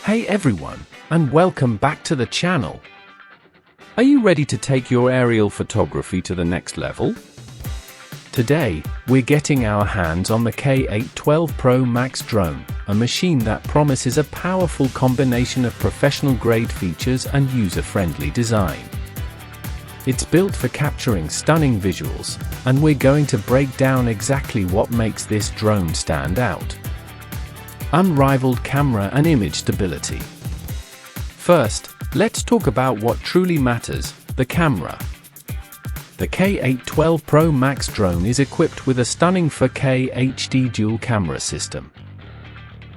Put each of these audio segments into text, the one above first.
Hey everyone, and welcome back to the channel. Are you ready to take your aerial photography to the next level? Today, we're getting our hands on the K812 PRO MAX Drone, a machine that promises a powerful combination of professional-grade features and user-friendly design. It's built for capturing stunning visuals, and we're going to break down exactly what makes this drone stand out. Unrivaled camera and image stability. First, let's talk about what truly matters, the camera. The K812 PRO MAX Drone is equipped with a stunning 4K HD dual camera system.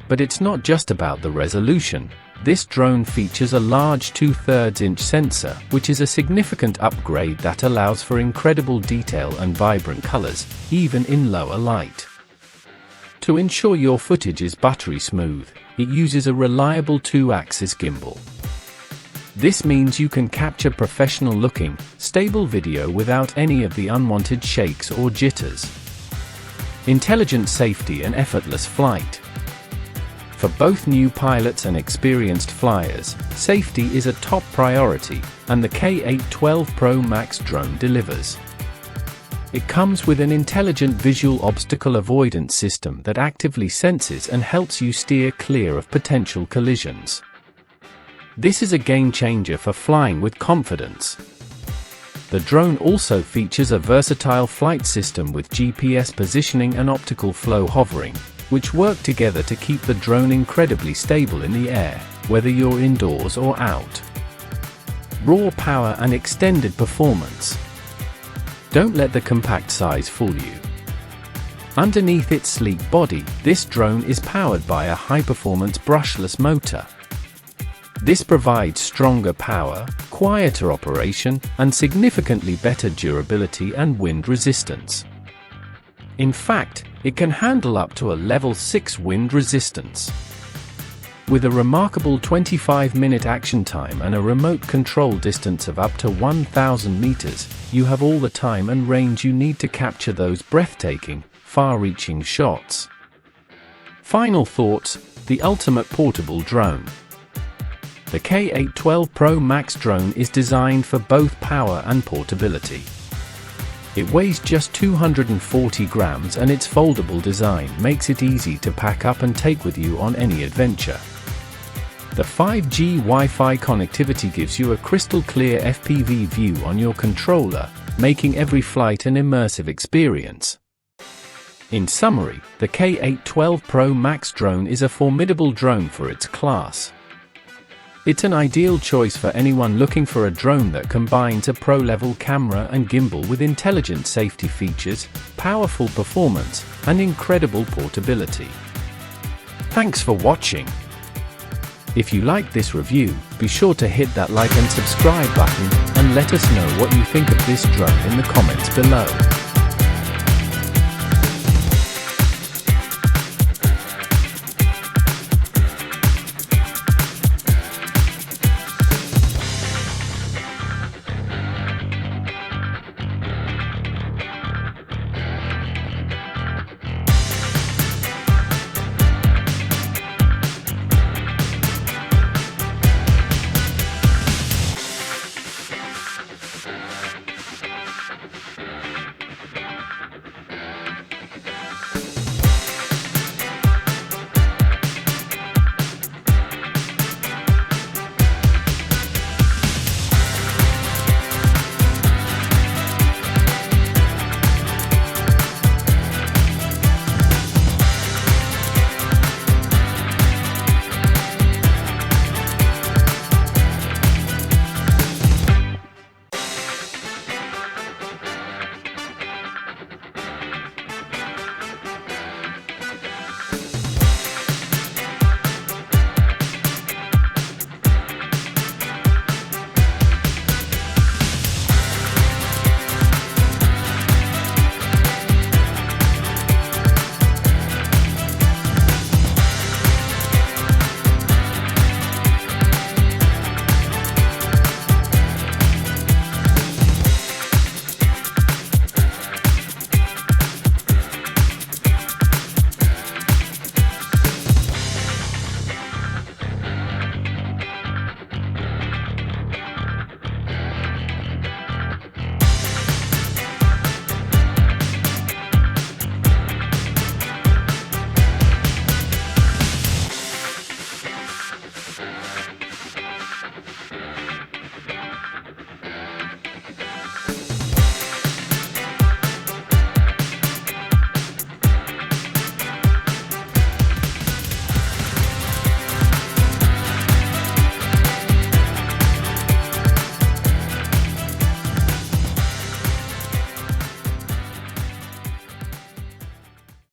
But it's not just about the resolution. This drone features a large 2/3 inch sensor, which is a significant upgrade that allows for incredible detail and vibrant colors, even in lower light. To ensure your footage is buttery smooth, it uses a reliable 2-axis gimbal. This means you can capture professional-looking, stable video without any of the unwanted shakes or jitters. Intelligent safety and effortless flight. For both new pilots and experienced flyers, safety is a top priority, and the K812 PRO MAX Drone delivers. It comes with an intelligent visual obstacle avoidance system that actively senses and helps you steer clear of potential collisions. This is a game changer for flying with confidence. The drone also features a versatile flight system with GPS positioning and optical flow hovering, which work together to keep the drone incredibly stable in the air, whether you're indoors or out. Raw power and extended performance. Don't let the compact size fool you. Underneath its sleek body, this drone is powered by a high-performance brushless motor. This provides stronger power, quieter operation, and significantly better durability and wind resistance. In fact, it can handle up to a level 6 wind resistance. With a remarkable 25-minute action time and a remote control distance of up to 1,000 meters, you have all the time and range you need to capture those breathtaking, far-reaching shots. Final thoughts: the ultimate portable drone. The K812 PRO MAX Drone is designed for both power and portability. It weighs just 240 grams and its foldable design makes it easy to pack up and take with you on any adventure. The 5G Wi-Fi connectivity gives you a crystal-clear FPV view on your controller, making every flight an immersive experience. In summary, the K812 PRO MAX Drone is a formidable drone for its class. It's an ideal choice for anyone looking for a drone that combines a pro-level camera and gimbal with intelligent safety features, powerful performance, and incredible portability. Thanks for watching. If you liked this review, be sure to hit that like and subscribe button, and let us know what you think of this drone in the comments below.